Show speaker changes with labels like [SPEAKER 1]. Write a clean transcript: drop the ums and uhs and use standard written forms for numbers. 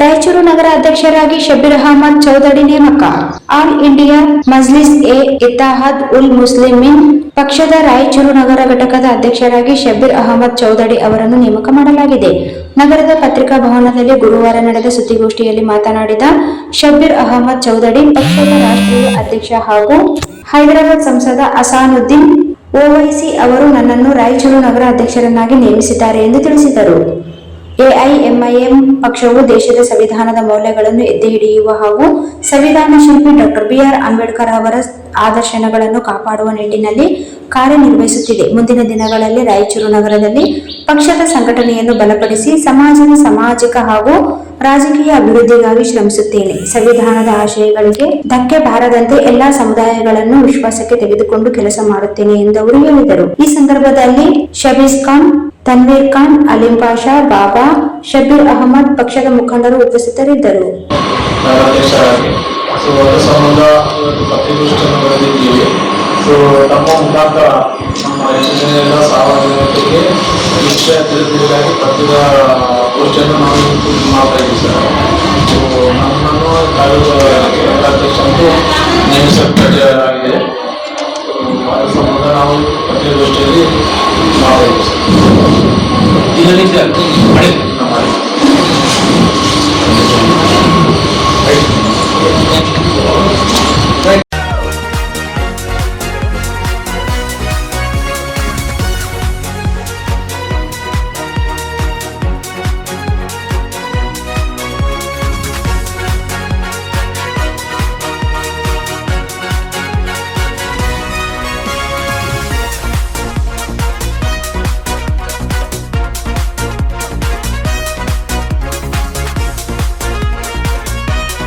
[SPEAKER 1] ರಾಯಚೂರು ನಗರ ಅಧ್ಯಕ್ಷರಾಗಿ ಶಬೀರ್ ಅಹಮದ್ ಚೌಧರಿ ನೇಮಕ. All India Majlis e Ittehad ul Muslimeen ಪಕ್ಷದ ರಾಯಚೂರು ನಗರ ಘಟಕದ ಅಧ್ಯಕ್ಷರಾಗಿ ಶಬೀರ್ ಅಹಮದ್ ಚೌಧರಿ ಅವರನ್ನು ನೇಮಕ ಮಾಡಲಾಗಿದೆ. ನಗರದ ಪತ್ರಿಕಾ ಭವನದಲ್ಲಿ ಗುರುವಾರ ನಡೆದ ಸುದ್ದಿಗೋಷ್ಠಿಯಲ್ಲಿ ಮಾತನಾಡಿದ ಶಬೀರ್ ಅಹಮದ್ ಚೌಧರಿ, ಪಕ್ಷದ ರಾಷ್ಟ್ರೀಯ ಅಧ್ಯಕ್ಷ ಹಾಗೂ ಹೈದರಾಬಾದ್ ಸಂಸದ ಅಸಾನುದ್ದೀನ್ ಓವೈಸಿ ಅವರು ನನ್ನನ್ನು ರಾಯಚೂರು ನಗರ ಅಧ್ಯಕ್ಷರನ್ನಾಗಿ ನೇಮಿಸಿದ್ದಾರೆ ಎಂದು ತಿಳಿಸಿದರು. ಎಐಎಂಐಎಂ ಪಕ್ಷವು ದೇಶದ ಸಂವಿಧಾನದ ಮೌಲ್ಯಗಳನ್ನು ಎತ್ತಿ ಹಿಡಿಯುವ ಹಾಗೂ ಸಂವಿಧಾನ ಶಿಲ್ಪಿ ಡಾ. ಬಿ.ಆರ್. ಅಂಬೇಡ್ಕರ್ ಅವರ ಆದರ್ಶಗಳನ್ನು ಕಾಪಾಡುವ ನಿಟ್ಟಿನಲ್ಲಿ ಕಾರ್ಯನಿರ್ವಹಿಸುತ್ತಿದೆ. ಮುಂದಿನ ದಿನಗಳಲ್ಲಿ ರಾಯಚೂರು ನಗರದಲ್ಲಿ ಪಕ್ಷದ ಸಂಘಟನೆಯನ್ನು ಬಲಪಡಿಸಿ ಸಮಾಜದ ಸಾಮಾಜಿಕ ಹಾಗೂ ರಾಜಕೀಯ ಅಭಿವೃದ್ಧಿಗಾಗಿ ಶ್ರಮಿಸುತ್ತೇನೆ. ಸಂವಿಧಾನದ ಆಶಯಗಳಿಗೆ ಧಕ್ಕೆ ಬಾರದಂತೆ ಎಲ್ಲಾ ಸಮುದಾಯಗಳನ್ನು ವಿಶ್ವಾಸಕ್ಕೆ ತೆಗೆದುಕೊಂಡು ಕೆಲಸ ಮಾಡುತ್ತೇನೆ ಎಂದು ಅವರು ಹೇಳಿದರು. ಈ ಸಂದರ್ಭದಲ್ಲಿ ಶಬೀಜ್ ಖಾನ್, ತನ್ವೀರ್ ಖಾನ್, ಅಲಿಂ ಪಾಷಾ, ಬಾಬಾ, ಶಬೀರ್ ಅಹಮದ್ ಪಕ್ಷದ ಮುಖಂಡರು ಉಪಸ್ಥಿತರಿದ್ದರು.
[SPEAKER 2] ತಮ್ಮ ಮುಖಾಂತರ ನಮ್ಮ ಎಲ್ಲ ಸಾರ್ವಜನಿಕರಿಗೆ ವಿಷಯ ತಿಳಿದುಗಾಗಿ ಪತ್ರಿಕಾ ಗೋಷ್ಠಿಯನ್ನು ನಾವು ಮಾಡ್ತಾ ಇದ್ದೀವಿ ಸರ್. ನಮ್ಮನ್ನು ಅಧ್ಯಕ್ಷರು ನೇಮಿಸಲ್ಪಟ್ಟಿದೆ. ಅದರ ಸಂಬಂಧ ನಾವು ಪತ್ರಿಕಾಗೋಷ್ಠಿಯಲ್ಲಿ ಮಾಡ್ತಾ ಇದ್ದೀವಿ ಸರ್.